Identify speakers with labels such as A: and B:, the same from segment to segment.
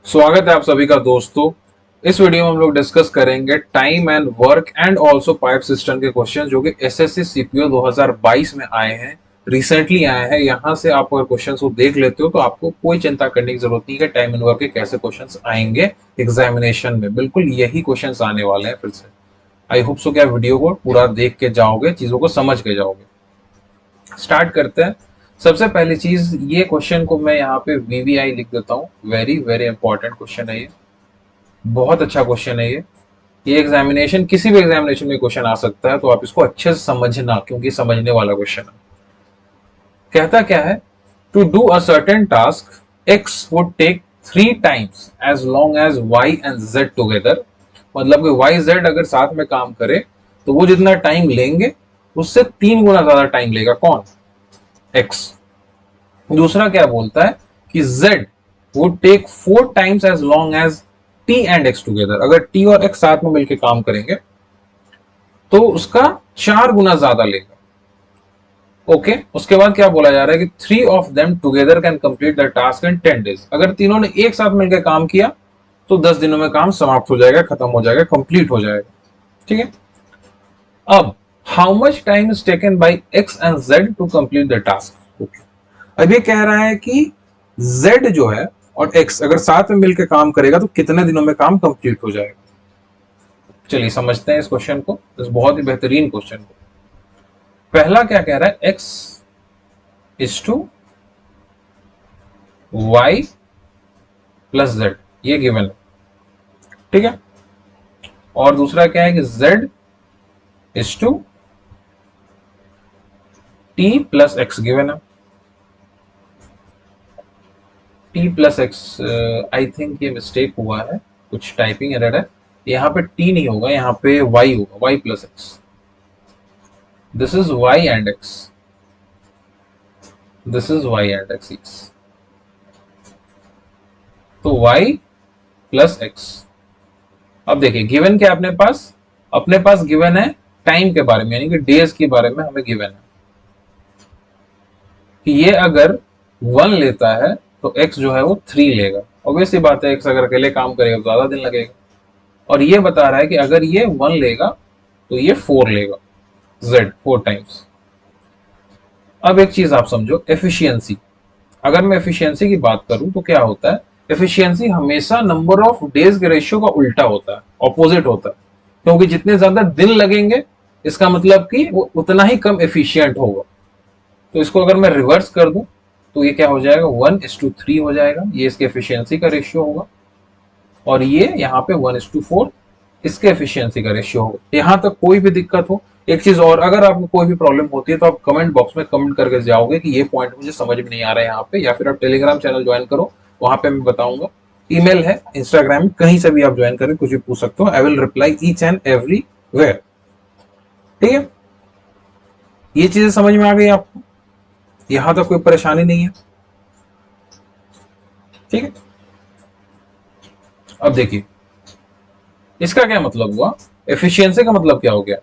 A: स्वागत है आप सभी का दोस्तों। इस वीडियो में हम लोग डिस्कस करेंगे time and work and also pipe system के क्वेश्चन जो कि एसएससी सीपीओ 2022 में आए हैं, रिसेंटली आए हैं। यहां से आप अगर क्वेश्चंस को देख लेते हो तो आपको कोई चिंता करने की जरूरत नहीं है टाइम एंड वर्क के कैसे क्वेश्चंस आएंगे एग्जामिनेशन में। बिल्कुल यही क्वेश्चंस आने वाले हैं फिर से। आई होप सो कि आप वीडियो को पूरा देख के जाओगे, चीजों को समझ के जाओगे। स्टार्ट करते हैं। सबसे पहली चीज, ये क्वेश्चन को मैं यहाँ पे वीवीआई लिख देता हूँ। वेरी वेरी इंपॉर्टेंट क्वेश्चन है ये, बहुत अच्छा क्वेश्चन है ये एग्जामिनेशन, किसी भी एग्जामिनेशन में क्वेश्चन आ सकता है, तो आप इसको अच्छे से समझना क्योंकि समझने वाला क्वेश्चन है। कहता क्या है, to do a certain task X would take 3 times as long as Y and Z together. मतलब कि वाई जेड अगर साथ में काम करे तो वो जितना टाइम लेंगे उससे 3 गुना ज्यादा टाइम लेगा। कौन? एक्स। दूसरा क्या बोलता है कि z would take 4 times as long as t and x together। अगर t और x साथ में मिलकर काम करेंगे तो उसका 4 गुना ज्यादा लेगा। ओके उसके बाद क्या बोला जा रहा है कि 3 of them together can complete the task in 10 days। अगर तीनों ने एक साथ मिलकर काम किया तो 10 दिनों में काम समाप्त हो जाएगा, खत्म हो जाएगा, कंप्लीट हो जाएगा। ठीक है। अब how much time is taken by X and Z to complete the task. अब ये कह रहा है कि z जो है और x अगर साथ में मिलकर काम करेगा तो कितने दिनों में काम कंप्लीट हो जाएगा। चलिए समझते हैं इस क्वेश्चन को, इस बहुत ही बेहतरीन क्वेश्चन को। पहला क्या कह रहा है, x is two y plus z, ये गिवन है। ठीक है। और दूसरा क्या है कि z is two T plus x given है। T plus x, I think ये मिस्टेक हुआ है, कुछ टाइपिंग एरर है। यहाँ पे टी नहीं होगा, यहाँ पे वाई होगा, Y plus X. This is Y and X, this is Y and X. तो y प्लस एक्स। अब देखिए गिवन क्या अपने पास गिवन है टाइम के बारे में, यानी कि डेज के बारे में हमें गिवन है कि ये अगर 1 लेता है तो x जो है वो 3 लेगा। ऑब्वियसली बात है, x अगर अकेले काम करेगा तो ज्यादा दिन लगेगा। और ये बता रहा है कि अगर ये 1 लेगा तो ये 4 लेगा, z 4 times। अब एक चीज आप समझो, एफिशिएंसी। अगर मैं एफिशिएंसी की बात करूं तो क्या होता है, एफिशिएंसी हमेशा नंबर ऑफ डेज के रेशियो का उल्टा होता है, ऑपोजिट होता है। क्योंकि जितने ज्यादा दिन लगेंगे इसका मतलब कि वो उतना ही कम एफिशिएंट होगा। तो इसको अगर मैं रिवर्स कर दूं तो ये क्या हो जाएगा, 1:3 हो जाएगा, ये इसके एफिशिएंसी का रेशियो होगा। और ये यहाँ पे 1:4 इसके एफिशिएंसी का रेशियो होगा। यहाँ तक कोई भी दिक्कत हो। एक चीज और, अगर आपको कोई भी प्रॉब्लम होती है तो आप कमेंट बॉक्स में कमेंट करके जाओगे कि ये पॉइंट मुझे समझ में नहीं आ रहा है यहाँ पे, या फिर आप टेलीग्राम चैनल ज्वाइन करो, वहां पे मैं बताऊंगा। ईमेल है, इंस्टाग्राम में, कहीं से भी आप ज्वाइन करके कुछ भी पूछ सकते हो। I will reply each and everywhere. ठीक है। ये चीजें समझ में आ गई आपको, यहां तक कोई परेशानी नहीं है। ठीक है। अब देखिए इसका क्या मतलब हुआ, एफिशिएंसी का मतलब क्या हो गया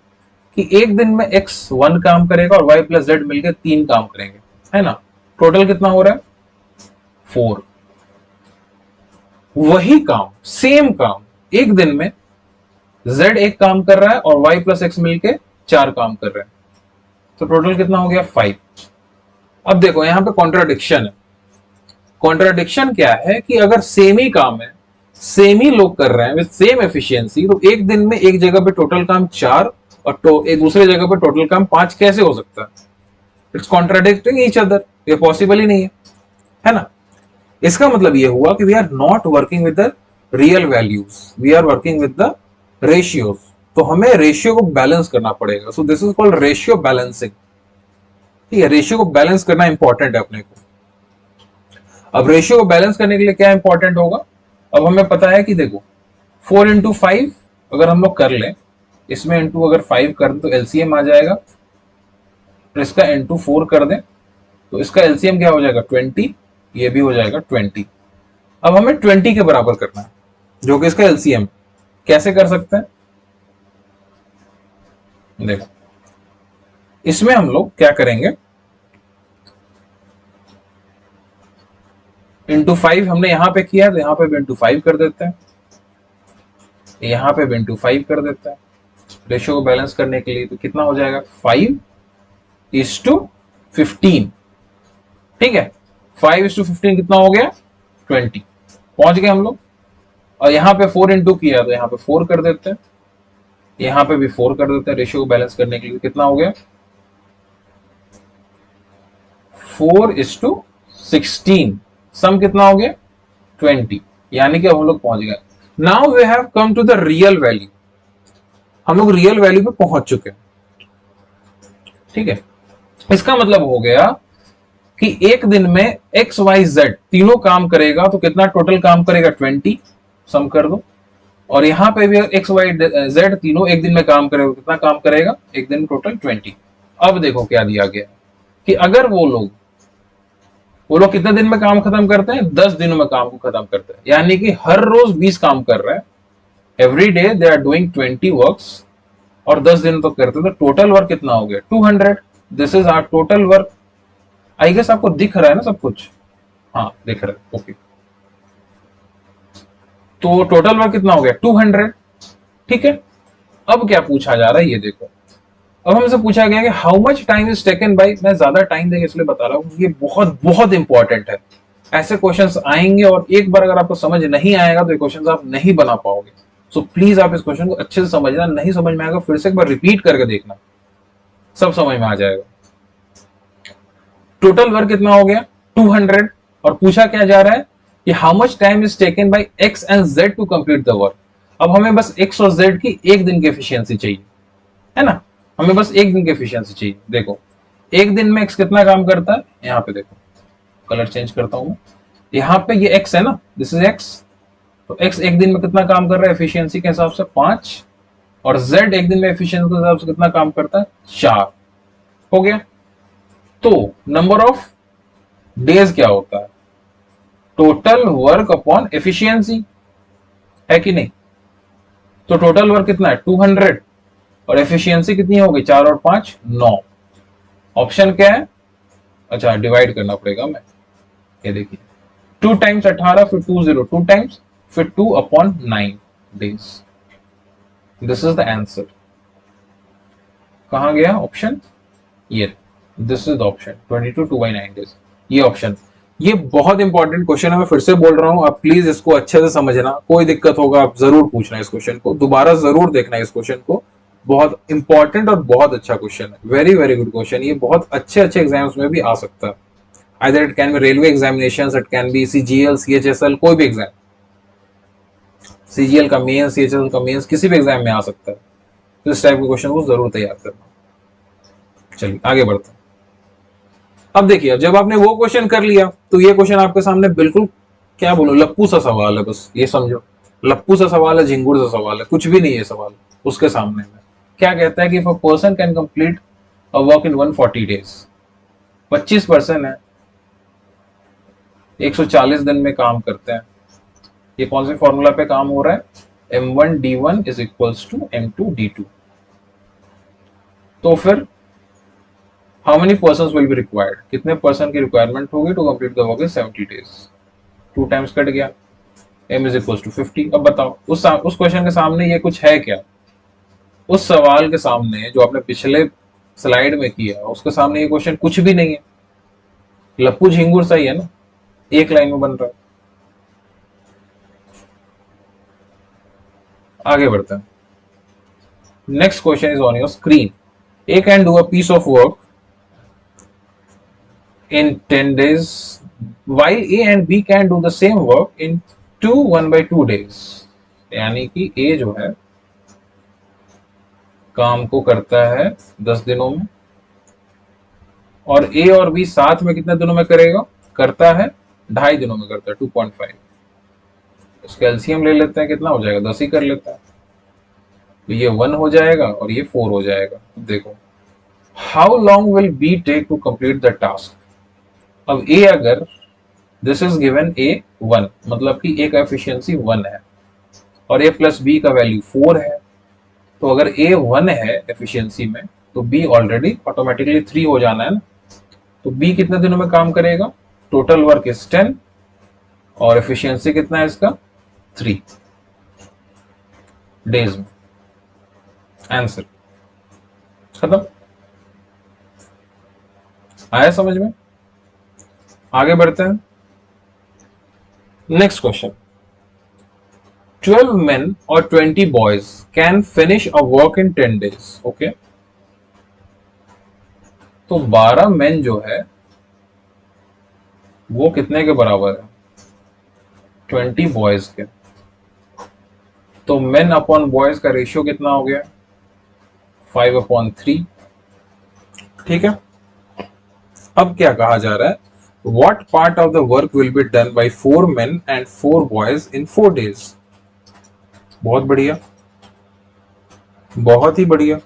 A: कि एक दिन में एक्स 1 काम करेगा और वाई प्लस जेड मिलकर 3 काम करेंगे, है ना। टोटल कितना हो रहा है, 4। वही काम, सेम काम, एक दिन में z एक काम कर रहा है और y प्लस एक्स मिलके 4 काम कर रहे हैं, तो टोटल कितना हो गया, 5। अब देखो यहां पे कॉन्ट्राडिक्शन है। कॉन्ट्राडिक्शन क्या है कि अगर सेम ही काम है, सेम ही लोग कर रहे हैं विद सेम एफिशिएंसी, तो एक दिन में एक जगह पे टोटल काम 4 और एक दूसरे जगह पे टोटल काम 5 कैसे हो सकता है। इट्स कॉन्ट्राडिक्टिंग ईच अदर, ये पॉसिबल ही नहीं है ना। इसका मतलब ये हुआ कि we are not working with the real values, we are working with the ratios. तो हमें रेशियो को बैलेंस करना पड़ेगा। So this is called ratio balancing. ठीक है, रेशियो को बैलेंस करना इंपॉर्टेंट है अपने को। अब रेशियो को बैलेंस करने के लिए क्या इंपॉर्टेंट होगा, अब हमें पता है कि देखो 4 into 5 अगर हम लोग कर लें, इसमें इंटू अगर 5 कर दें तो एलसीएम आ जाएगा। तो इसका इंटू 4 कर दें तो इसका एलसीएम क्या हो जाएगा, 20। ये भी हो जाएगा 20। अब हमें 20 के बराबर करना है जो कि इसका एलसीएम। कैसे कर सकते हैं, देखो इसमें हम लोग क्या करेंगे, इंटू 5 हमने यहाँ पे किया है तो यहाँ पे भी इंटू 5 कर देते हैं, यहाँ पे भी इंटू 5 कर देते हैं रेशियो को बैलेंस करने के लिए। तो कितना हो जाएगा 5:15। ठीक है, 5:15 कितना हो गया 20। पहुंच गए हम लोग। और यहाँ पे 4 इंटू किया तो यहाँ पे 4 कर देते हैं, यहाँ पे भी 4 कर देते हैं रेशियो को बैलेंस करने के लिए। कितना हो गया 4:16। सम कितना हो गया 20, यानी कि हम लोग पहुंच गए। Now we have come to the real value. हम लोग रियल वैल्यू पे पहुंच चुके हैं। ठीक है, इसका मतलब हो गया कि एक दिन में एक्स वाई जेड तीनों काम करेगा तो कितना टोटल काम करेगा 20। सम कर दो। और यहां पे भी एक्स वाई जेड तीनों एक दिन में काम करेगा, कितना काम करेगा एक दिन में टोटल 20। अब देखो क्या दिया गया कि अगर वो लोग कितने दिन में काम खत्म करते हैं 10 दिनों में काम को खत्म करते हैं, यानी कि हर रोज 20 काम कर रहे हैं। Every day they are doing 20 works और 10 दिन तक करते हैं, तो टोटल वर्क कितना हो गया 200। This is our total work. I guess आपको दिख रहा है ना सब कुछ? हाँ दिख रहा है, ओके। तो टोटल वर्क कितना हो गया 200। ठीक है, अब क्या पूछा जा रहा है ये देखो। अब हमसे पूछा गया कि how much time is taken bye, मैं ज्यादा टाइम देंगे इसलिए बता रहा हूं, ये बहुत बहुत इंपॉर्टेंट है। ऐसे क्वेश्चंस आएंगे और एक बार अगर आपको समझ नहीं आएगा तो ये क्वेश्चंस आप नहीं बना पाओगे। सो प्लीज आप इस क्वेश्चन को अच्छे से समझना, नहीं समझ में आएगा फिर से एक बार रिपीट करके देखना, सब समझ में आ जाएगा। टोटल वर्क कितना हो गया 200 और पूछा क्या जा रहा है कि how much time is taken by X and Z to complete the work. अब हमें बस एक्स और जेड की एक दिन की एफिशिएंसी चाहिए, है ना? हमें बस एक दिन की एफिशिएंसी चाहिए। देखो एक दिन में एक्स कितना काम करता है, यहाँ पे देखो कलर चेंज करता हूं मैं। यहाँ पे ये एक्स है ना, दिस इज एक्स। तो एक्स एक दिन में कितना काम कर रहा है एफिशिएंसी के हिसाब से 5, और जेड एक दिन में एफिशिएंसी के हिसाब से कितना काम करता है 4। हो गया। तो नंबर ऑफ डेज क्या होता है टोटल वर्क अपॉन एफिशिएंसी, है कि नहीं? तो टोटल वर्क कितना है 200 और एफिशिएंसी कितनी हो गई 4 और 5 9। ऑप्शन क्या है? अच्छा डिवाइड करना पड़ेगा मैं, ये देखिए 2 टाइम्स 18 फिर 2 0 2 टाइम्स फिर 2/9 days. This is the answer. कहां गया ऑप्शन? ये this is the option 22 2/9 days, ये ऑप्शन। ये बहुत इंपॉर्टेंट क्वेश्चन है, मैं फिर से बोल रहा हूं, आप प्लीज इसको अच्छे से समझना। कोई दिक्कत होगा आप जरूर पूछना इस क्वेश्चन को, दोबारा जरूर देखना इस क्वेश्चन को। बहुत इंपॉर्टेंट और बहुत अच्छा क्वेश्चन है, वेरी वेरी गुड क्वेश्चन। ये बहुत अच्छे अच्छे एग्जाम्स में भी आ सकता है। Either it can be railway examinations, it can be CGL CHSL, कोई भी एग्जाम, सीजीएल का मेंस सीएचएसएल का मेंस, किसी भी एग्जाम में आ सकता है। तो इस टाइप के क्वेश्चन को जरूर तैयार करना। चलिए आगे बढ़ते हैं। अब देखिए जब आपने वो क्वेश्चन कर लिया तो ये क्वेश्चन आपके सामने बिल्कुल क्या बोलो लप्पू सा सवाल है, बस ये समझो लप्पू सा सवाल है, झिंगुर सा सवाल है, कुछ भी नहीं है सवाल उसके सामने में। क्या कहता है कि if a person can complete a work in 140 days, 25% है 140 दिन में काम करते हैं। ये कौन से फॉर्मूला पे काम हो रहा है? m1d1 is equals to m2d2। तो फिर how many persons will be required, कितने पर्सन की रिक्वायरमेंट होगी to complete the work in 70 days. 2 times cut गया, m इज इक्वल्स टू 50। अब बताओ उस क्वेश्चन के सामने ये कुछ है क्या? उस सवाल के सामने जो आपने पिछले स्लाइड में किया उसके सामने ये क्वेश्चन कुछ भी नहीं है, लप्पू झिंगुर सा ही है ना, एक लाइन में बन रहा है। आगे बढ़ते हैं। Next question is on your screen. A can do a piece of work in 10 days while A and B can do the same work in 1/2 days। यानी कि A जो है काम को करता है 10 दिनों में और A और B साथ में कितने दिनों में करेगा? करता है 2.5 दिनों में करता है 2.5। इसका एलसीएम ले लेते हैं, कितना हो जाएगा 10 ही कर लेता है। तो ये 1 हो जाएगा और ये 4 हो जाएगा। देखो how long will B take to complete the task. अब ए अगर दिस इज गिवन ए 1 मतलब कि ए का एफिशिएंसी 1 है और ए प्लस बी का वैल्यू 4 है, तो अगर ए 1 है एफिशिएंसी में तो बी ऑलरेडी ऑटोमेटिकली 3 हो जाना है ना। तो बी कितने दिनों में काम करेगा? टोटल वर्क इज 10 और एफिशिएंसी कितना है इसका 3 डेज में। आंसर खत्म। आया समझ में? आगे बढ़ते हैं। Next question, 12 men or 20 boys can finish a work in 10 days. Okay, तो 12 मेन जो है वो कितने के बराबर है? 20 बॉयज के। तो मेन अपॉन बॉयज का रेशियो कितना हो गया? 5/3। ठीक है, अब क्या कहा जा रहा है? What part of the work will be done by 4 men and 4 boys in 4 days? बहुत बढ़िया, बहुत ही बढ़िया।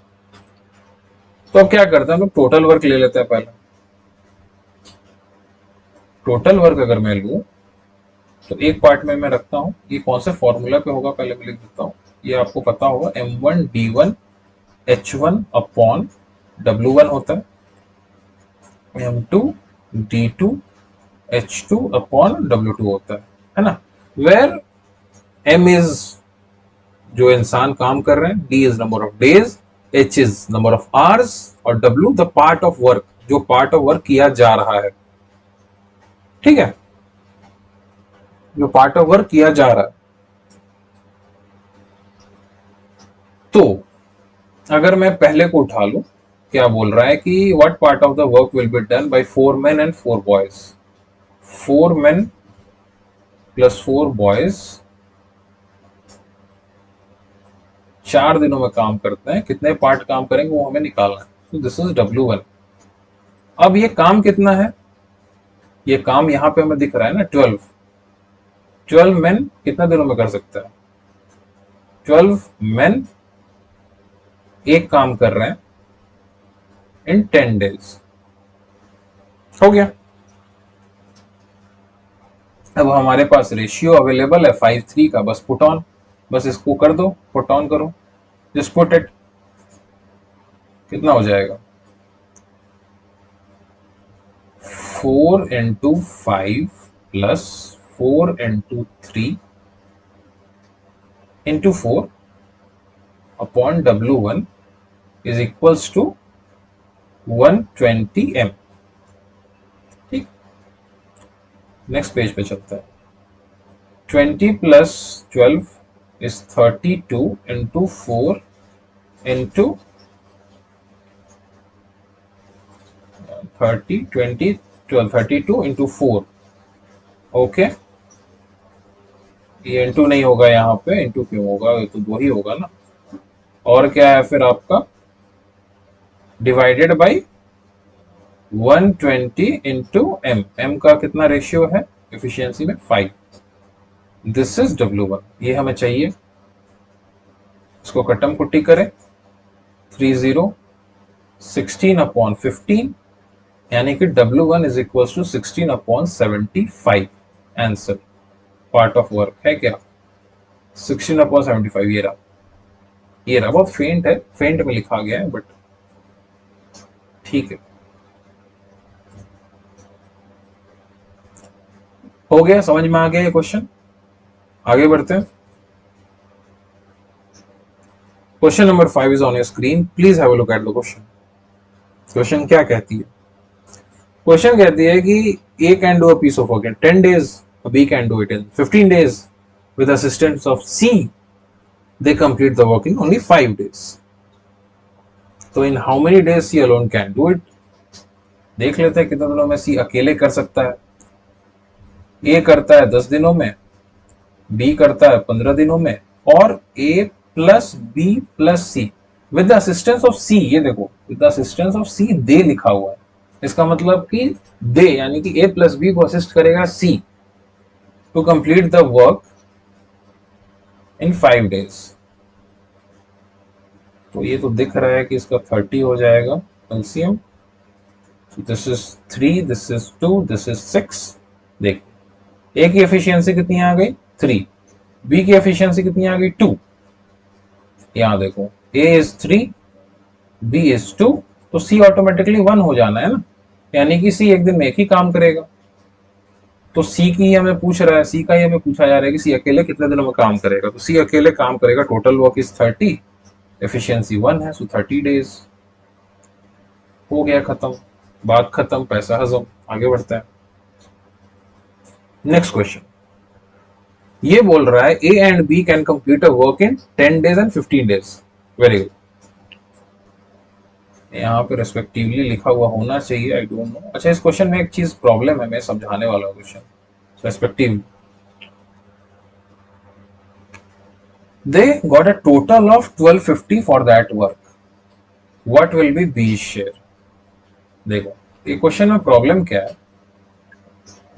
A: तो अब क्या करते हैं हम लोग, टोटल वर्क ले लेते हैं पहले। टोटल वर्क अगर मैं लूं तो एक पार्ट में मैं रखता हूं, ये कौन से फॉर्मूला पे होगा पहले मैं लिख देता हूं, ये आपको पता होगा, M1D1H1 अपॉन W1 होता है, M2D2H2 अपॉन W2 होता है ना। वेयर M इज जो इंसान काम कर रहे हैं, D is number of days, H is number of hours और W the part of work, जो पार्ट ऑफ वर्क किया जा रहा है। ठीक है, जो पार्ट ऑफ वर्क किया जा रहा है। तो अगर मैं पहले को उठा लूं, क्या बोल रहा है कि what part of the work will be done by 4 men and 4 boys। 4 men plus 4 boys 4 दिनों में काम करते हैं, कितने पार्ट काम करेंगे वो हमें निकालना है। तो दिस इज W1। अब ये काम कितना है? ये काम यहां पे हमें दिख रहा है ना 12। 12 men कितना दिनों में कर सकता है? 12 men एक काम कर रहे हैं इन 10 डेज। हो गया। अब हमारे पास रेशियो अवेलेबल है 5:3 का, बस पुट ऑन, बस इसको कर दो, पुट ऑन करो, जस्ट पुट इट। कितना हो जाएगा? 4 into 5 plus 4 into 3 into 4 upon W1 is equals to 120 M। ठीक, नेक्स्ट पेज पे चलता है। 20 plus 12 is 32 into 4 into 30 20 12 32 into 4। Okay, ये इंटू नहीं होगा यहाँ पे, इंटू क्यों होगा, ये तो दो ही होगा ना। और क्या है फिर आपका? Divided by 120 into M। M का कितना रेशियो है एफिशिएंसी में? 5। दिस इज W1, ये हमें चाहिए। इसको कटम कुट्टी करें, 30 16 अपॉन 15, यानी कि W1 is equal to 16 upon 75। Answer part of work है क्या? 16 अपॉन 75। ये रहा, ये रहा। बहुत फेंट है, फेंट में लिखा गया है बट ठीक है। हो गया, समझ में आ गया ये क्वेश्चन। आगे बढ़ते हैं। Question number 5 is on your screen, please have a look at the question. Question क्या कहती है? क्वेश्चन कहती है कि A can do a piece of work in 10 days, B can do it in 15 days, with assistance of C they complete the work in only 5 days. तो in how many days C alone can do it? देख लेते हैं कितने दिनों में C अकेले कर सकता है। A करता है 10 दिनों में, B करता है 15 दिनों में, और A plus B plus C with the assistance of C। ये देखो, with the assistance of C दे लिखा हुआ है, इसका मतलब कि दे यानी कि A प्लस B को असिस्ट करेगा C to complete the work in 5 days। तो ये तो दिख रहा है कि इसका 30 हो जाएगा LCM. This is 3, this is 2, this is 6। देख, ए की एफिशिएंसी कितनी आ गई? 3। बी की एफिशिएंसी कितनी आ गई? 2। यहां देखो, ए इज 3, बी इज 2, तो सी ऑटोमेटिकली 1 हो जाना है ना, यानी कि सी एक दिन में एक ही काम करेगा। तो सी की हमें पूछ रहा है, सी का ही हमें पूछा जा रहा है कि सी अकेले कितने दिनों में काम करेगा। तो सी अकेले काम करेगा, टोटल वर्क इज 30, एफिशिएंसी 1 है, सो 30 डेज। हो गया खत्म, बात खत्म, पैसा हजम। आगे बढ़ते हैं। नेक्स्ट क्वेश्चन ये बोल रहा है A and B can complete a work in 10 days and 15 days. Very good. यहाँ पे रेस्पेक्टिवली लिखा हुआ होना चाहिए, आई डोंट नो। अच्छा, इस क्वेश्चन में एक चीज प्रॉब्लम है, मैं समझाने वाला हूँ question. Respective they got a total of 1250 for that work, what will be B share. देखो ये क्वेश्चन में प्रॉब्लम क्या है,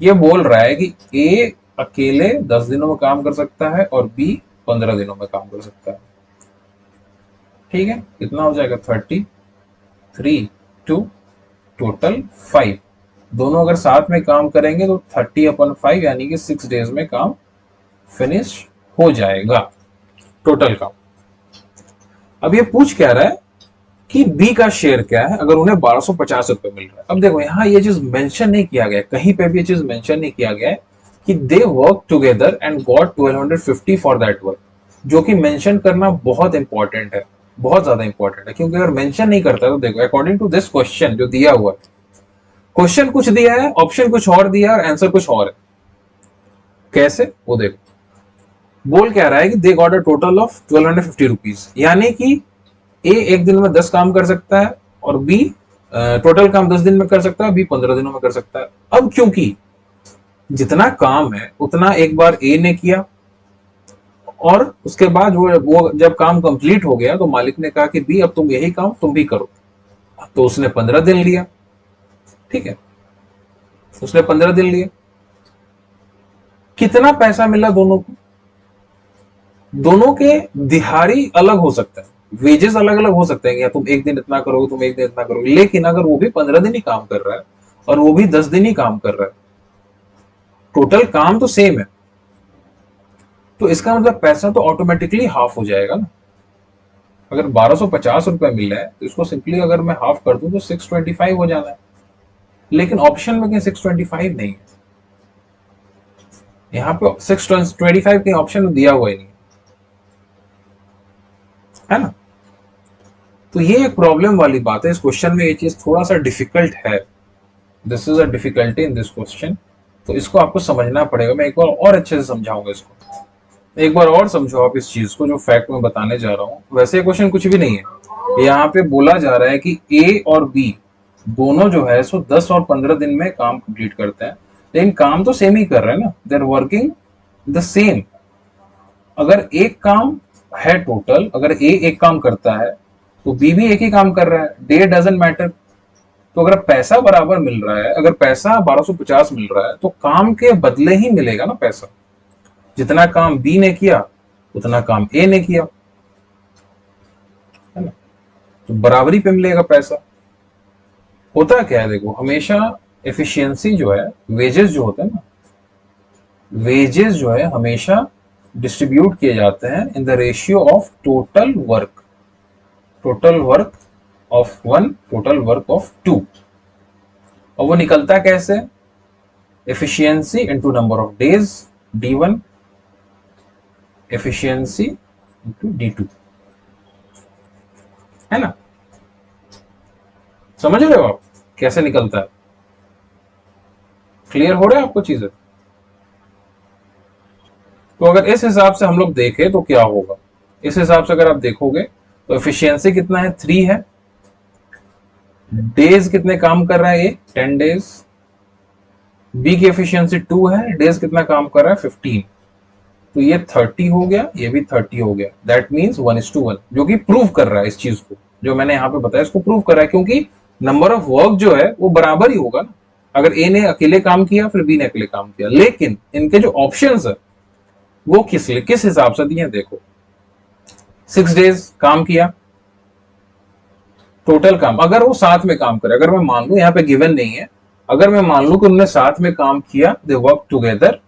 A: ये बोल रहा है कि ए अकेले 10 दिनों में काम कर सकता है और बी 15 दिनों में काम कर सकता है। ठीक है, कितना हो जाएगा 30, 3, 2, टोटल 5। दोनों अगर साथ में काम करेंगे तो 30/5 यानी कि 6 डेज में काम फिनिश हो जाएगा, टोटल काम। अब ये पूछ क्या रहा है कि बी का शेयर क्या है अगर उन्हें 1250 रुपए मिल रहा है। अब देखो यहाँ ये चीज मेंशन नहीं किया गया, कहीं पे भी ये चीज मेंशन नहीं किया गया है कि they work together and got 1250 for that work, जो कि मेंशन करना बहुत इंपॉर्टेंट है, बहुत ज्यादा इंपॉर्टेंट है। क्योंकि अगर मेंशन नहीं करता तो देखो अकॉर्डिंग टू दिस क्वेश्चन जो दिया हुआ है, क्वेश्चन कुछ दिया है, ऑप्शन कुछ और दिया है और आंसर कुछ और है। कैसे, वो देखो। बोल क्या रहा है कि दे got a total of 1250 rupees, यानी कि ए एक दिन में 10 काम कर सकता है और बी टोटल काम 10 दिन में कर सकता है, बी 15 दिनों में कर सकता है। अब क्योंकि जितना काम है उतना एक बार ए ने किया और उसके बाद वो जब काम कंप्लीट हो गया तो मालिक ने कहा कि बी अब तुम यही काम तुम भी करो, तो उसने 15 दिन लिया। ठीक है, उसने 15 दिन लिए। कितना पैसा मिला दोनों को, दोनों के दिहाड़ी अलग हो सकता है, वेजेस अलग अलग हो सकते हैं, या तुम एक दिन इतना करोगे, तुम एक दिन इतना करोगे, लेकिन अगर वो भी 15 दिन ही काम कर रहा है और वो भी 10 दिन ही काम कर रहा है, टोटल काम तो सेम है, तो इसका मतलब पैसा तो ऑटोमेटिकली हाफ हो जाएगा ना। अगर 1250 रुपए मिल रहा है तो इसको सिंपली अगर मैं हाफ कर दूं तो 625 हो जाना है। लेकिन ऑप्शन में कहीं 625 नहीं है, यहाँ पे 625 कहीं ऑप्शन में दिया हुआ ही नहीं है ना। तो ये एक प्रॉब्लम वाली बात है इस क्वेश्चन में, ये चीज थोड़ा सा डिफिकल्ट है। This is a difficulty in this question, तो इसको आपको समझना पड़ेगा। मैं एक बार और अच्छे से समझाऊंगा इसको, एक बार और समझो आप इस चीज को जो फैक्ट में बताने जा रहा हूं। वैसे क्वेश्चन कुछ भी नहीं है, यहाँ पे बोला जा रहा है कि ए और बी दोनों जो है सो 10 और 15 दिन में काम कंप्लीट करते हैं, लेकिन काम तो सेम ही कर रहे हैं ना, they are working the same. अगर एक काम है टोटल, अगर ए एक काम करता है तो बी भी एक ही काम कर रहा है, डे डजंट मैटर। तो अगर पैसा बराबर मिल रहा है, अगर पैसा 1250 मिल रहा है तो काम के बदले ही मिलेगा ना पैसा। जितना काम बी ने किया उतना काम ए ने किया, है ना, तो बराबरी पे मिलेगा पैसा। होता क्या है देखो, हमेशा एफिशिएंसी जो है, वेजेस जो होते हैं ना, वेजेस जो है हमेशा डिस्ट्रीब्यूट किए जाते हैं in the ratio of total work, total work of one, total work of two. और वो निकलता कैसे, efficiency into number of days D1, efficiency into D2, है ना। समझ रहे हो आप कैसे निकलता है, क्लियर हो रहा है आपको चीजें। तो अगर इस हिसाब से हम लोग देखें तो क्या होगा, इस हिसाब से अगर आप देखोगे तो एफिशिएंसी कितना है, 3 है। डेज कितने काम कर रहा है ये, 10 डेज। बी की एफिशिएंसी 2 है, डेज कितना काम कर रहा है, 15। तो ये 30 हो गया, ये भी 30 हो गया। दैट मीन्स 1:1, जो कि प्रूव कर रहा है इस चीज को, जो मैंने यहाँ पे बताया इसको प्रूव कर रहा है, क्योंकि नंबर ऑफ वर्क जो है वो बराबर ही होगा ना। अगर ए ने अकेले काम किया फिर बी ने अकेले काम किया, लेकिन इनके जो ऑप्शंस है वो किस हिसाब से दिए देखो। 6 डेज काम किया, टोटल काम, अगर वो साथ में काम करे, अगर मैं मान लू यहाँ पे गिवन नहीं है, अगर मैं मान लू कि उन्होंने साथ में काम किया, दे वर्क टुगेदर,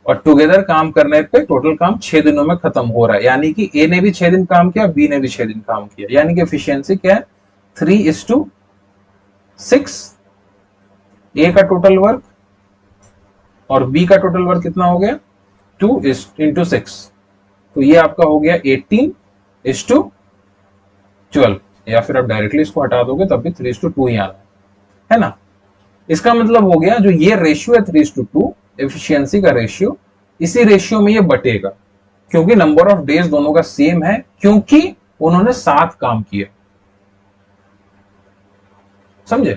A: और टुगेदर काम करने पे टोटल काम 6 दिनों में खत्म हो रहा है, यानी कि ए ने भी 6 दिन काम किया, बी ने भी 6 दिन काम किया, यानी कि एफिशिएंसी क्या है, 3:6। ए का टोटल वर्क और बी का टोटल वर्क कितना हो गया 2:6, तो ये आपका हो गया 18:12, या फिर आप डायरेक्टली इसको हटा दोगे तब भी 3:2 ही आना है ना। इसका मतलब हो गया जो ये रेशियो है 3:2 एफिशिएंसी का रेशियो, इसी रेशियो में ये बटेगा, क्योंकि नंबर ऑफ डेज दोनों का सेम है, क्योंकि उन्होंने साथ काम किया। समझे?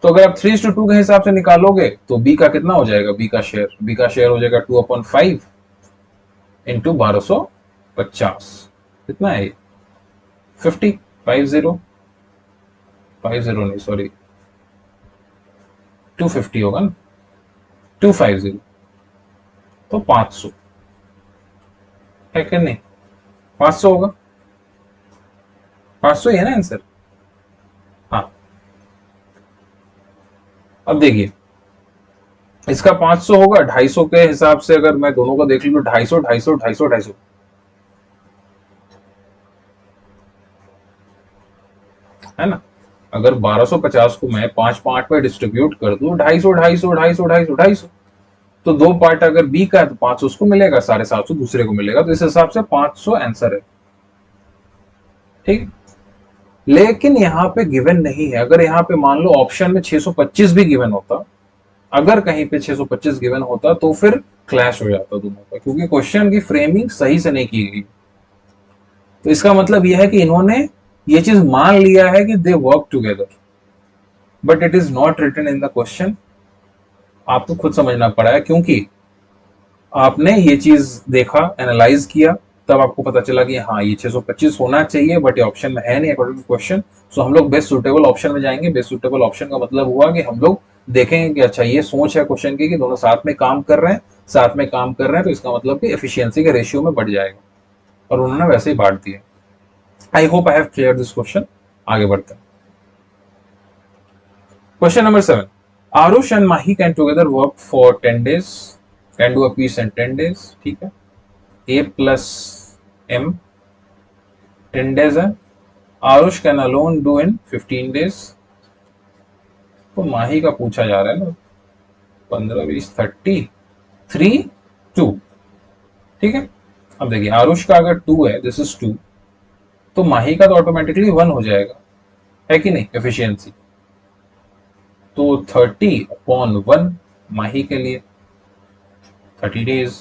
A: तो अगर आप 3:2 के हिसाब से निकालोगे तो बी का कितना हो जाएगा, बी का शेयर हो जाएगा 2/5 इंटू 1250, कितना है 50 नहीं सॉरी 250 होगा ना, 250, तो 500 है कि नहीं, 500 होगा, 500 ही है ना आंसर। हाँ, अब देखिए इसका 500 होगा, 250 के हिसाब से अगर मैं दोनों को देख लूं 250 250 250 250 है ना। अगर 1250 को मैं 5 पार्ट में डिस्ट्रीब्यूट कर दूं 250 250 250 250 250, तो दो पार्ट अगर बी का है तो 500 उसको मिलेगा, 750 दूसरे को मिलेगा, तो इस हिसाब से 500 आंसर है। ठीक, लेकिन यहाँ पे गिवन नहीं है। अगर यहाँ पे मान लो ऑप्शन में 625 भी गिवन होता, अगर कहीं पे 625 गिवन होता तो फिर क्लैश हो जाता दोनों का, क्योंकि क्वेश्चन की फ्रेमिंग सही से नहीं की गई। तो इसका मतलब यह है कि इन्होंने ये चीज मान लिया है कि they work together, but it is not written in the question. आपको खुद समझना पड़ा है, क्योंकि आपने ये चीज देखा, एनालाइज किया, तब आपको पता चला कि हाँ ये 625 होना चाहिए, बट ये ऑप्शन में है नहीं अकॉर्डिंग टू क्वेश्चन। सो हम लोग बेस्ट सुटेबल ऑप्शन में जाएंगे। बेस्ट सुटेबल ऑप्शन का मतलब हुआ कि हम लोग देखेंगे कि अच्छा ये सोच है क्वेश्चन की कि दोनों साथ में काम कर रहे हैं, साथ में काम कर रहे हैं, तो इसका मतलब कि एफिशिएंसी के रेशियो में बढ़ जाएगा, और उन्होंने वैसे ही बांट दिया। I hope I have clear this question. आगे बढ़ते हैं। Question number 7, Aarush and Mahi can together work for 10 days, can do a piece in 10 days। ठीक है, ए प्लस एम 10 days है, Aarush can alone do in 15 days। तो माही का पूछा जा रहा है ना, 15 20 30 3 2। ठीक है, अब देखिए आरुष का अगर 2 है, दिस इज 2, तो माही का तो ऑटोमेटिकली 1 हो जाएगा, है कि नहीं, एफिशिएंसी। तो 30/1 माही के लिए 30 days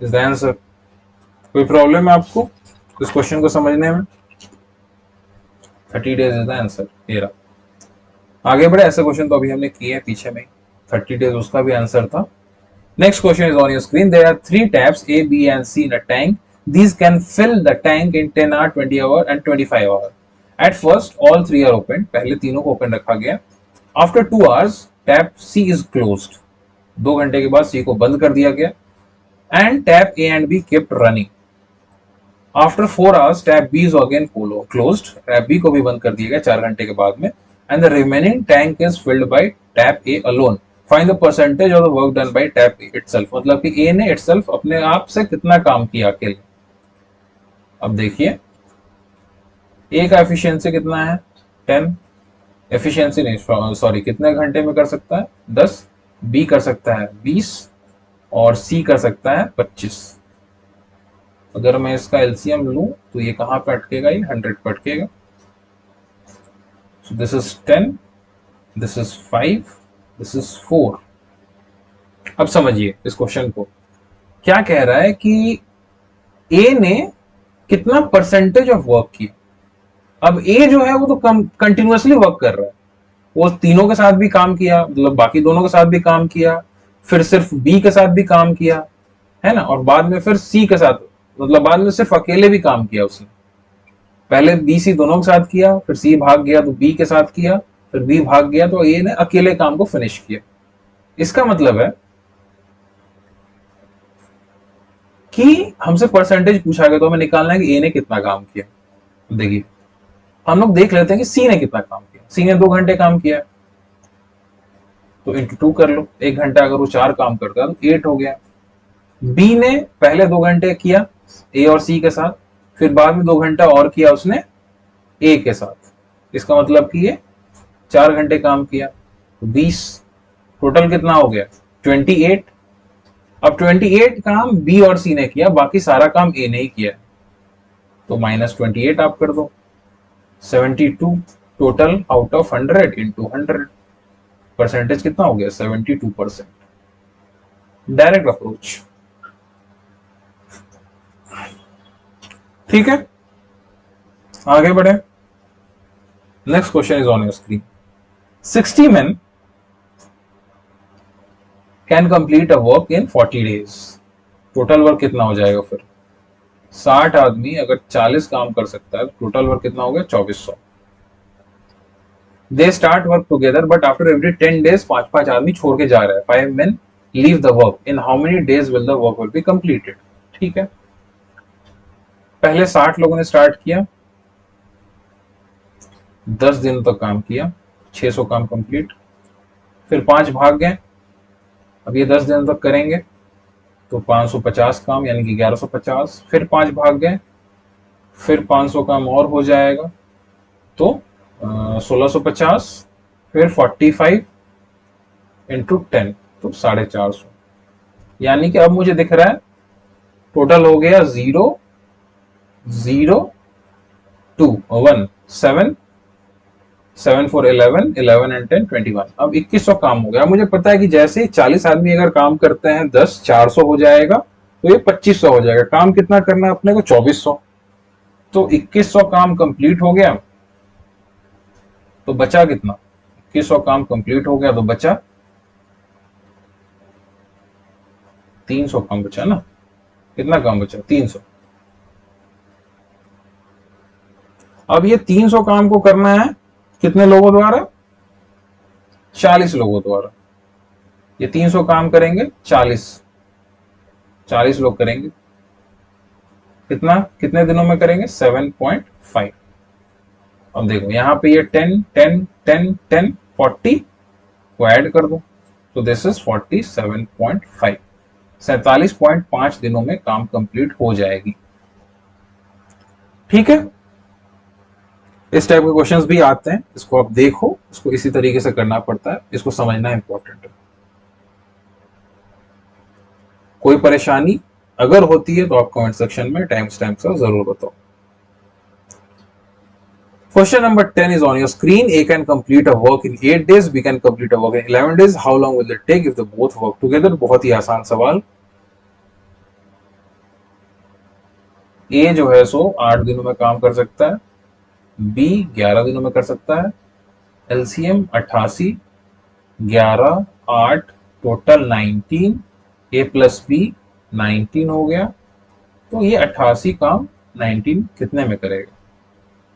A: इज द आंसर। कोई प्रॉब्लम है आपको इस क्वेश्चन को समझने में? 30 days इज द आंसर। ये रहा, आगे बढ़े। ऐसे क्वेश्चन तो अभी हमने किए हैं पीछे में, 30 days उसका भी आंसर था। Next question is on your screen. There are 3 taps A, B and C in a tank. These can fill the tank in 10 hour, 20 hour and 25 hour. At first, all 3 are open. पहले तीनों को open रखा गया। After 2 hours, tap C is closed. 2 घंटे के बाद C को बंद कर दिया गया। And tap A and B kept running. After 4 hours, tap B is again closed. Tap B को भी बंद कर दिया गया 4 घंटे के बाद में। And the remaining tank is filled by tap A alone. Find the percentage of the work done by tap A itself. मतलब कि A ने itself अपने आप से कितना काम किया अकेले। अब देखिए A का एफिशिएंसी कितना है 10, एफिशिएंसी नहीं सॉरी कितने घंटे में कर सकता है 10, B कर सकता है 20 और C कर सकता है 25। अगर मैं इसका एलसीएम लूं तो ये कहां पे अटकेगा, ये 100 पे अटकेगा। So this is 10, this is 5, this is 4। अब समझिए इस क्वेश्चन को, क्या कह रहा है कि ए ने कितना परसेंटेज ऑफ वर्क किया। अब ए जो है वो तो कंटिन्यूअसली वर्क कर रहा है, वो तीनों के साथ भी काम किया, मतलब बाकी दोनों के साथ भी काम किया, फिर सिर्फ बी के साथ भी काम किया, है ना, और बाद में फिर सी के साथ, मतलब बाद में सिर्फ अकेले भी काम किया उसने। पहले बी सी दोनों के साथ किया, फिर सी भाग गया तो बी के साथ किया, फिर बी भाग गया तो ए ने अकेले काम को फिनिश किया। इसका मतलब है कि हमसे परसेंटेज पूछा गया तो हमें निकालना है कि ए ने कितना काम किया। देखिए हम लोग देख लेते हैं कि सी ने कितना काम किया। सी ने 2 घंटे काम किया तो इंटू 2 कर लो, 1 घंटा अगर वो 4 काम करता है तो 8 हो गया। बी ने पहले 2 घंटे किया ए और सी के साथ, फिर बाद में 2 घंटा और किया उसने ए के साथ, इसका मतलब कि ये 4 घंटे काम किया तो 20, टोटल कितना हो गया 28। अब 28 काम बी और सी ने किया, बाकी सारा काम ए ने ही किया, तो -28 आप कर दो। 72 total out of 100 into 100, percentage कितना हो गया? 72%। Direct approach. ठीक है, आगे बढ़े। Next question is on your screen. 60 men can complete a work in 40 days। Total work कितना हो जाएगा फिर? 60 आदमी अगर 40 काम कर सकता है, टोटल वर्क कितना हो गया? 2400। They start work together but after every 10 days 5-5 आदमी छोड़ के जा रहे हैं। 5 men leave the work, in how many days will the work will be completed. ठीक है, पहले 60 लोगों ने स्टार्ट किया, 10 दिन तक काम किया, 600 काम कंप्लीट। फिर 5 भाग गए, अब ये 10 दिन तक करेंगे तो 550 काम यानी कि 1150। फिर 5 भाग गए, फिर 500 काम और हो जाएगा तो 1650। फिर 45 इंटू 10 तो 450। यानी कि अब मुझे दिख रहा है टोटल हो गया 0 0 2 1 7 7 4 11 11 एंड 10 21। अब 2100 काम हो गया। मुझे पता है कि जैसे 40 आदमी अगर काम करते हैं 10 400 हो जाएगा, तो ये 2500 हो जाएगा। काम कितना करना है अपने को? 2400। तो 2100 काम कंप्लीट हो गया, तो बचा कितना? 2100 काम कंप्लीट हो गया तो बचा 300 काम बचा ना। कितना काम बचा? 300। अब ये 300 काम को करना है कितने लोगों द्वारा? 40 लोगों द्वारा। ये 300 काम करेंगे 40 लोग करेंगे। कितना, कितने दिनों में करेंगे? 7.5। अब देखो यहाँ पे ये 10 10 10 10 40 को ऐड कर दो, तो दिस इज 47.5। 47.5 दिनों में काम कंप्लीट हो जाएगी। ठीक है, इस टाइप के क्वेश्चंस भी आते हैं, इसको आप देखो, इसको इसी तरीके से करना पड़ता है, इसको समझना इंपॉर्टेंट है। कोई परेशानी अगर होती है तो आप कमेंट सेक्शन में टाइम स्टैम्प का जरूर बताओ। Question number 10 is on your screen. A can complete a work in 8 days. B can complete a work in 11 days. How long will it take if they both work together? बहुत ही आसान सवाल। A जो है सो 8 दिनों में काम कर सकता है, B 11 दिनों में कर सकता है। LCM 88, 11 8 total 19, A plus B 19 हो गया, तो ये 88 काम 19 कितने में करेगा?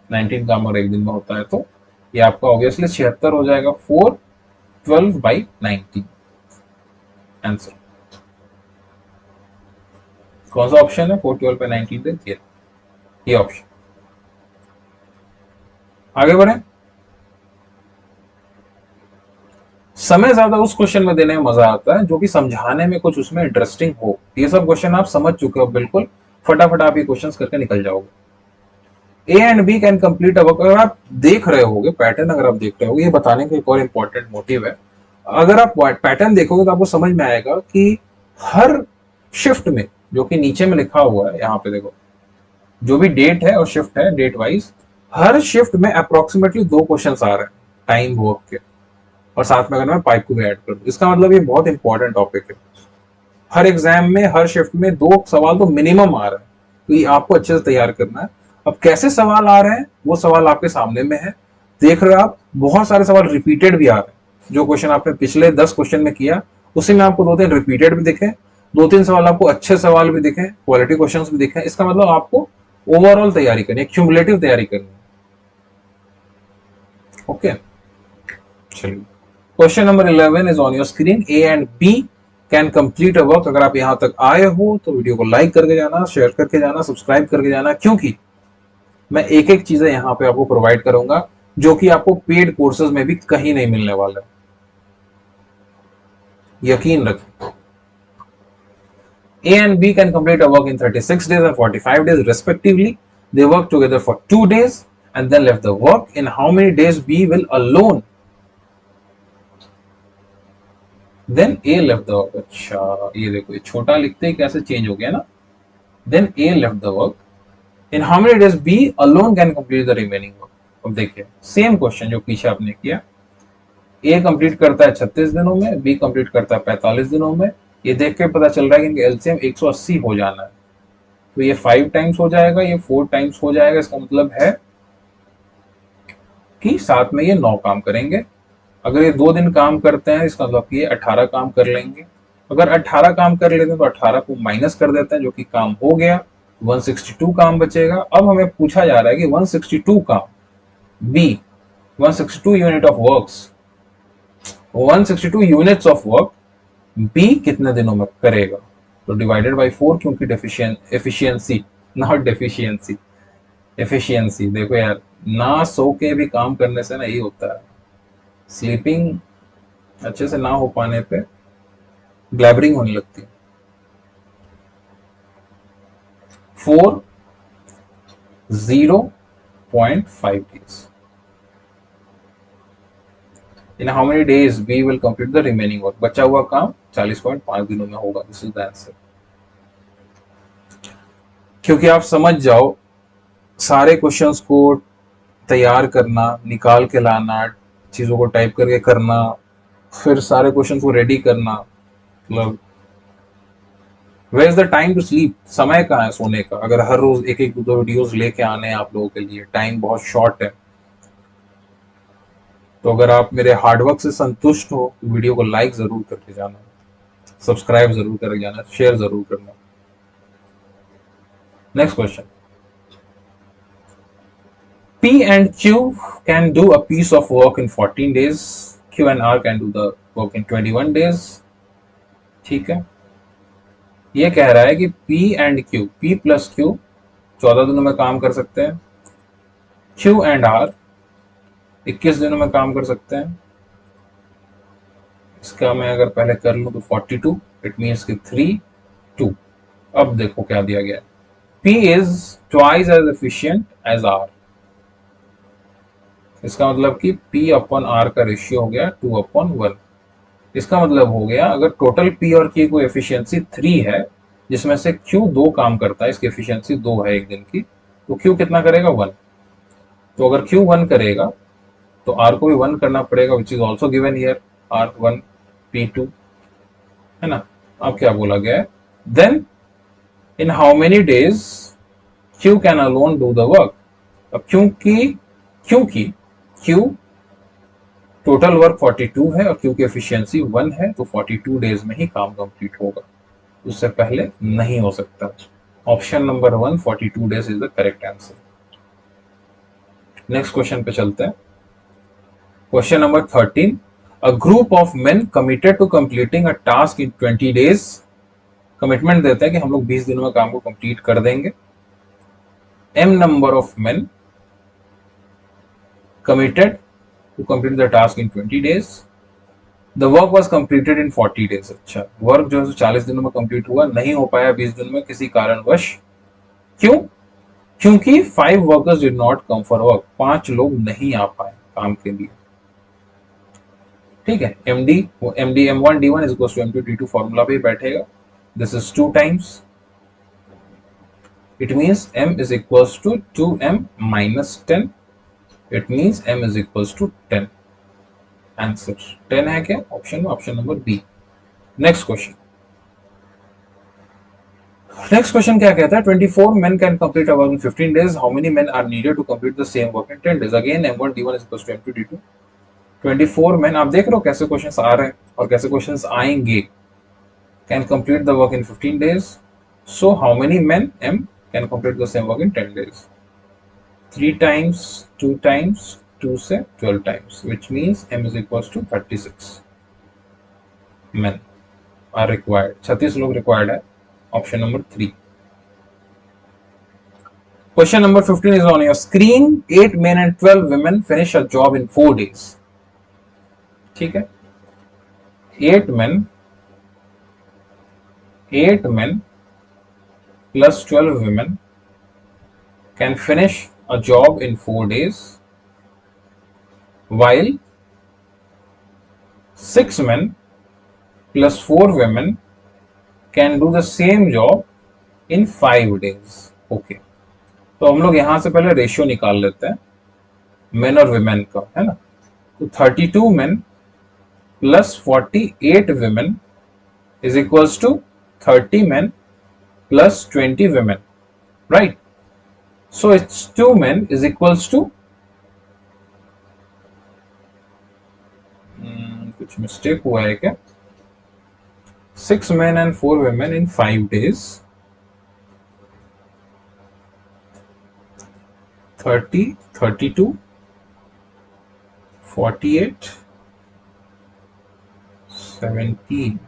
A: 19 काम और एक दिन में होता है, तो ये आपका ऑब्वियसली 76 हो जाएगा। 412/19 आंसर। कौन सा ऑप्शन है 412/19? ये ऑप्शन। आगे बढ़े। समय ज्यादा उस क्वेश्चन में देने में मजा आता है जो कि समझाने में कुछ उसमें इंटरेस्टिंग हो। ये सब क्वेश्चन आप समझ चुके हो बिल्कुल, फटाफट आप ये क्वेश्चन करके निकल जाओगे। A and B can complete a work. अगर आप देख रहे होगे पैटर्न, अगर आप देख रहे होगे, ये बताने का एक और इंपॉर्टेंट मोटिव है। अगर आप पैटर्न देखोगे तो आपको समझ में आएगा कि हर शिफ्ट में, जो कि नीचे में लिखा हुआ है यहाँ पे देखो, जो भी डेट है और शिफ्ट है डेट वाइज, हर शिफ्ट में अप्रोक्सीमेटली 2 क्वेश्चन आ रहे हैं टाइम वर्क के, और साथ में अगर मैं पाइप को भी ऐड कर दूं, इसका मतलब ये बहुत इंपॉर्टेंट टॉपिक है। हर एग्जाम में हर शिफ्ट में 2 सवाल तो मिनिमम आ रहे हैं, तो ये आपको अच्छे से तैयार करना है। अब कैसे सवाल आ रहे हैं वो सवाल आपके सामने में है, देख रहे हो आप। बहुत सारे सवाल रिपीटेड भी आ रहे हैं। जो क्वेश्चन आपने पिछले 10 क्वेश्चन में किया उसी में आपको 2-3 रिपीटेड भी दिखे, 2-3 सवाल आपको अच्छे सवाल भी दिखे, क्वालिटी क्वेश्चंस भी दिखे। इसका मतलब आपको ओवरऑल तैयारी करनी है, क्यूमुलेटिव तैयारी करनी है। ओके, चलिए question number 11 is on your screen. A and B can complete a work. अगर आप यहां तक आए हो तो वीडियो को लाइक करके जाना, शेयर करके जाना, सब्सक्राइब करके जाना, क्योंकि मैं एक एक चीजें यहां पे आपको प्रोवाइड करूंगा जो कि आपको पेड कोर्सेज में भी कहीं नहीं मिलने वाला है, यकीन रखें। A and B can complete a work in 36 days and 45 days respectively. They work together for 2 days and then left the work. In how many days B will alone then A left the work. अच्छा ये देखो, ये छोटा लिखते ही कैसे change हो गया ना। Then A left the work. In how many days B alone can complete the remaining work. अब देखिए सेम क्वेश्चन जो पीछे आपने किया, ए कंप्लीट करता है 36 दिनों में, बी कंप्लीट करता है 45 दिनों में। ये देख के पता चल रहा है कि इनके एलसीएम 180 हो जाना है। तो ये 5 टाइम्स हो जाएगा, ये 4 टाइम्स हो जाएगा। इसका मतलब है कि साथ में ये 9 काम करेंगे। अगर ये 2 दिन काम करते हैं, इसका मतलब ये 18 काम कर लेंगे। अगर 18 काम कर लेते हैं तो 18 को माइनस कर देते हैं, जो कि काम हो गया। 162 काम बचेगा। अब हमें पूछा जा रहा है कि 162 काम B, 162 unit of works, 162 units of work B कितने दिनों में करेगा। तो डिवाइडेड बाई 4, क्योंकि एफिशिएंसी, नॉट डेफिशिएंसी, एफिशिएंसी। देखो यार, ना सो के भी काम करने से ना यही होता है, स्लीपिंग अच्छे से ना हो पाने पे ग्लैबरिंग होने लगती है। 4 0.5 days। In how many days we will complete the remaining work. बचा हुआ काम 40.5 दिनों में होगा। This is the answer. क्योंकि आप समझ जाओ, सारे क्वेश्चंस को तैयार करना, निकाल के लाना, चीजों को टाइप करके करना, फिर सारे क्वेश्चंस को रेडी करना, मतलब where is the time to sleep. समय कहाँ है सोने का, अगर हर रोज एक एक दो वीडियोस लेके आने हैं आप लोगों के लिए, टाइम बहुत शॉर्ट है। तो अगर आप मेरे हार्डवर्क से संतुष्ट हो तो वीडियो को लाइक जरूर करके जाना, सब्सक्राइब जरूर करके जाना, शेयर जरूर करना। Next question, P and Q can do a piece of work in 14 days, Q and R can do the work in 21 days। ठीक है, ये कह रहा है कि P and Q, P plus Q 14 दिनों में काम कर सकते हैं, Q and R 21 दिनों में काम कर सकते हैं। इसका मैं अगर पहले कर लूं तो 42, इट मीन्स कि 3 2। अब देखो क्या दिया गया है, P is twice as efficient as R। इसका मतलब कि P अपॉन R का रेशियो हो गया 2/1। इसका मतलब हो गया, अगर टोटल P और Q को एफिशिएंसी 3 है, जिसमें से Q 2 काम करता है, इसकी एफिशिएंसी 2 है एक दिन की, तो Q कितना करेगा 1। तो अगर Q 1 करेगा तो R को भी 1 करना पड़ेगा, which is also given here, R1 P2, है ना। अब क्या बोला गया है, then in how many days Q can alone do the work. अब क्योंकि Q टोटल वर्क 42 है और Q की एफिशिएंसी 1 है, तो 42 डेज में ही काम कंप्लीट होगा, उससे पहले नहीं हो सकता। Option number 1 42 days is the correct answer. Next question पे चलते हैं। Question number 13, a group of men committed to completing a task in 20 days. Commitment देते हैं कि हम लोग 20 दिनों में काम को कंप्लीट कर देंगे। M number of men committed to complete the task in 20 days. The work was completed in 40 days. अच्छा, वर्क जो है 40 दिनों में कंप्लीट हुआ, नहीं हो पाया 20 दिन में किसी कारणवश। क्यों? क्योंकि 5 workers did not come for work. 5 लोग नहीं आ पाए काम के लिए। ठीक है, एमडी M1 D1 इज इक्वल टू M2 D2 फॉर्मूला पे बैठेगा। This is 2 times, it means M is equals to 2M minus 10। It means M is equals to 10। Answer 10 है क्या ऑप्शन में? Option number B. Next question, क्या कहता है, 24 men can complete a work in 15 days, how many men are needed to complete the same work in 10 days। Again M1 D1 is equals to M2 D2। 24 men, आप देख रहे हो कैसे questions आ रहे हैं और कैसे क्वेश्चंस आएंगे। can complete the work in 15 days, so how many men M can complete the same work in 10 days। 3 times 2 times 2 से 12 times, which means M is equals to 36 men are required। 36 लोग required है, option number 3। Question number 15 is on your screen। 8 men and 12 women finish a job in 4 days। ठीक है, 8 men, 8 men plus 12 women can finish a job in 4 days, while 6 men plus 4 women can do the same job in 5 days. Okay, तो हम लोग यहां से पहले ratio निकाल लेते हैं मेन और विमेन का, है ना। तो 32 men plus 48 women is equals to 30 men plus 20 women, right? So it's 2 men is equals to कुछ मिस्टेक हुआ है क्या? 6 men and 4 women in 5 days. 30, 32, 48, 17.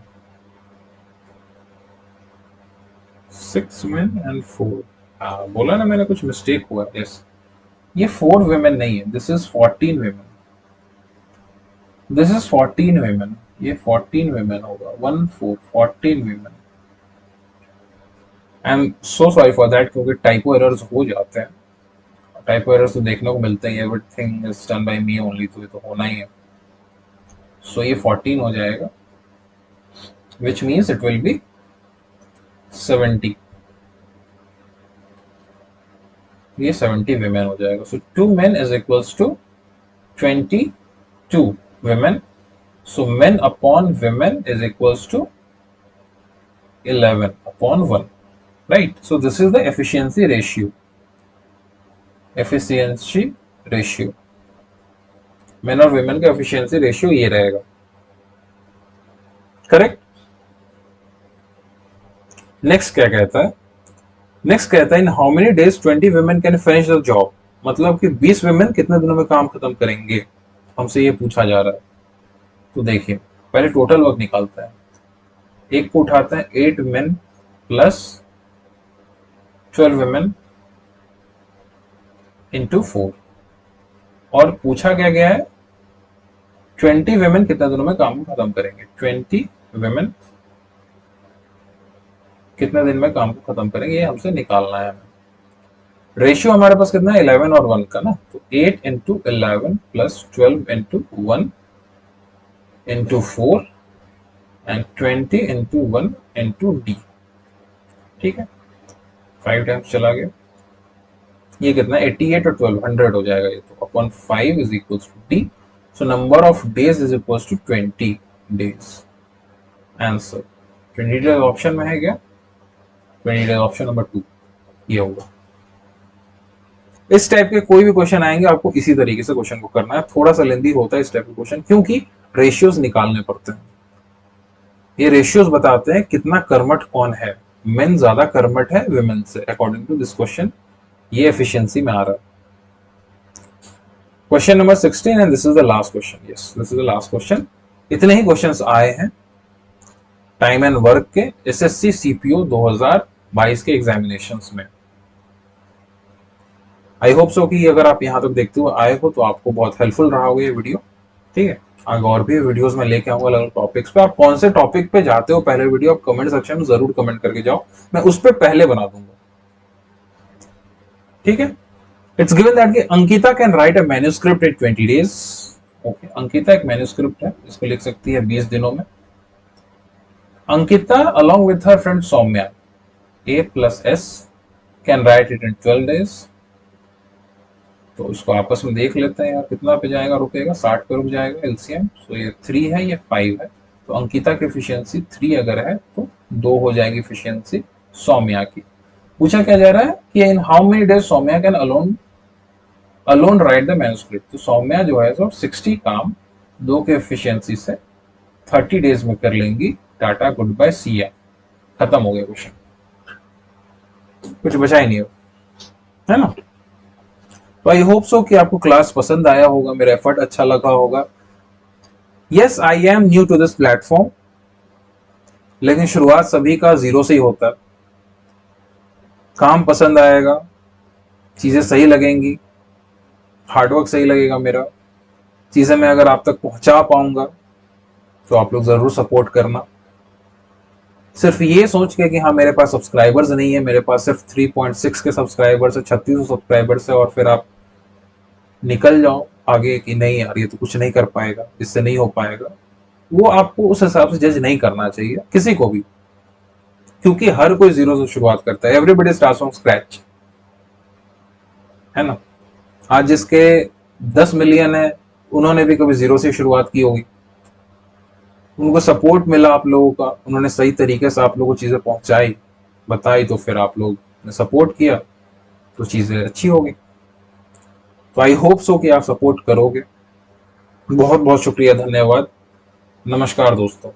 A: 6 men and 4. बोला ना मैंने कुछ मिस्टेक हुआ है। यस, ये 4 women नहीं है, this is 14 women. This is 14 women. ये 14 women होगा, 1 4 14 women. I am so sorry for that, क्योंकि टाइपो एरर्स हो जाते हैं। टाइपो एरर्स तो देखने को मिलते हैं, everything is done by me only, तो ये तो होना ही है। सो ये 14 हो जाएगा, which means it will be 70. ये 70 women हो जाएगा. So 2 men is equals to 22 women. So men upon women is equals to 11 upon 1. Right? So this is the efficiency ratio. Efficiency ratio. Men और women का efficiency ratio ये रहेगा. Correct? Next क्या कहता है? नेक्स्ट कहता है इन how many days 20 women can finish the job. मतलब कि 20 women कितने दिनों में काम खत्म करेंगे, हमसे ये पूछा जा रहा है. तो देखिए पहले टोटल वर्क निकालता है. एक को उठाते हैं 8 men प्लस 12 women इंटू 4, और पूछा क्या गया है 20 women कितने दिनों में काम खत्म करेंगे. 20 women कितने दिन में काम को खत्म करेंगे, ये हमसे निकालना है. रेशियो हमारे पास कितना है 11 और 1 का ना, तो 8 into 11 plus 12 into 1 into 4 and 20 into 1 into D. ठीक है, 5 टाइम्स चला गया. ये कितना 88 और 12 100 हो जाएगा. ये तो upon 5 is equal to D. So number of days is equal to 20 days. Answer 20 days option में है क्या? 20 डेज ऑप्शन नंबर 2 ये होगा. इस टाइप के कोई भी क्वेश्चन आएंगे आपको इसी तरीके से क्वेश्चन को करना है. थोड़ा सा लेंदी होता है इस टाइप के क्वेश्चन, क्योंकि रेशियोज निकालने पड़ते हैं. ये रेशियोज बताते हैं कितना कर्मठ कौन है. मेन ज्यादा कर्मठ है विमेन से अकॉर्डिंग टू दिस क्वेश्चन. ये एफिशिएंसी में आ रहा है. Question number 16 and this is the last question. Yes, this is the last question. इतने ही क्वेश्चंस आए हैं टाइम एंड वर्क के एसएससी सीपीओ 2022 के एग्जामिनेशंस में. आई होप सो कि अगर आप यहाँ तक देखते हुए आए हो तो आपको बहुत हेल्पफुल रहा होगा ये वीडियो. ठीक है, आगे और भी वीडियोस में लेके आऊंगा अलग टॉपिक्स पे. आप कौन से टॉपिक पे जाते हो पहले वीडियो आप कमेंट सेक्शन में जरूर कमेंट करके जाओ, मैं उस पर पहले बना दूंगा. ठीक है, इट्स गिवन दैट कि Ankita can write a manuscript in 20 days. Okay, Ankita एक मैन्युस्क्रिप्ट है, इसको लिख सकती है 20 दिनों में. Ankita along with her friend Soumya A plus S can write it in 12 days. तो इसको आपस में देख लेते हैं यार कितना पे जाएगा, रुकेगा 60 पे रुक जाएगा एलसीएम. सो ये 3 है, ये 5 है. तो अंकिता की एफिशिएंसी 3 अगर है तो 2 हो जाएगी एफिशिएंसी सौम्या की. पूछा क्या जा रहा है कि in how many days Saumya can alone write the manuscript. तो सौम्या जो है सो 60 काम 2 के एफिशिएंसी से 30 डेज में कर लेंगी. Ta-ta goodbye Siya. खत्म हो गया क्वेश्चन, कुछ बचा ही नहीं हो, है ना. तो आई होप सो कि आपको क्लास पसंद आया होगा, मेरा एफर्ट अच्छा लगा होगा. Yes, I am new to this platform, लेकिन शुरुआत सभी का 0 से ही होता है. काम पसंद आएगा, चीजें सही लगेंगी, हार्डवर्क सही लगेगा मेरा, चीजें मैं अगर आप तक पहुंचा पाऊंगा तो आप लोग जरूर सपोर्ट करना. सिर्फ ये सोच के कि हाँ मेरे पास सब्सक्राइबर्स नहीं है, मेरे पास सिर्फ 3.6 के सब्सक्राइबर्स है, 3600 सब्सक्राइबर्स है, और फिर आप निकल जाओ आगे कि नहीं यार ये तो कुछ नहीं कर पाएगा, इससे नहीं हो पाएगा. वो आपको उस हिसाब से जज नहीं करना चाहिए किसी को भी, क्योंकि हर कोई जीरो से शुरुआत करता है। एवरीबडी स्टार्ट्स फ्रॉम स्क्रैच, है ना। आज जिसके 10 मिलियन है, उन्होंने भी कभी जीरो से शुरुआत की होगी। उनको सपोर्ट मिला आप लोगों का, उन्होंने सही तरीके से आप लोगों को चीजें पहुंचाई, बताई, तो फिर आप लोग ने सपोर्ट किया, तो चीजें अच्छी होगी। तो आई होप सो कि आप सपोर्ट करोगे। बहुत बहुत शुक्रिया, धन्यवाद, नमस्कार दोस्तों।